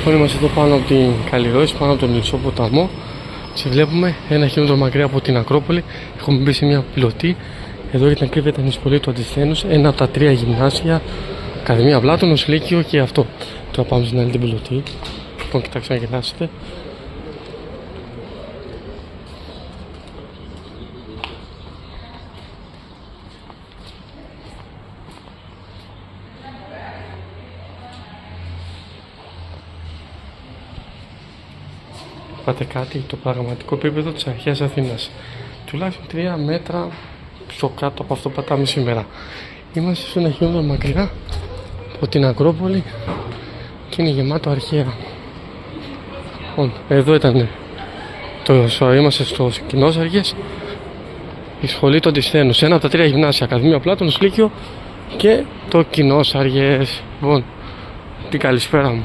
Λοιπόν, είμαστε εδώ πάνω από την Καλλιρόηση, πάνω από τον Ηλισσό ποταμό. Και βλέπουμε 1 χιλιόμετρο μακριά από την Ακρόπολη. Έχουμε μπει σε μια πιλωτή. Εδώ για την ακρίβεια ήταν η σχολή του Αντισθένους, ένα από τα 3 γυμνάσια, Ακαδημία Πλάτωνος, Λύκειο και αυτό. Τώρα πάμε στην άλλη την πιλωτή. Λοιπόν, κοιτάξτε να γελάσετε. Είπατε κάτι, το πραγματικό επίπεδο της αρχαίας Αθήνας. Τουλάχιστον 3 μέτρα πιο κάτω από αυτό που πατάμε σήμερα. Είμαστε σε 1 χιλιόμετρο μακριά από την Ακρόπολη και είναι γεμάτο αρχαία. Λοιπόν, εδώ ήταν είμαστε στο Κοινόσαργες, η σχολή του Αντισθένους, ένα από τα 3 γυμνάσια, Ακαδημία Πλάτωνος, Λύκειο και το Κοινόσαργες. Λοιπόν, την καλησπέρα μου.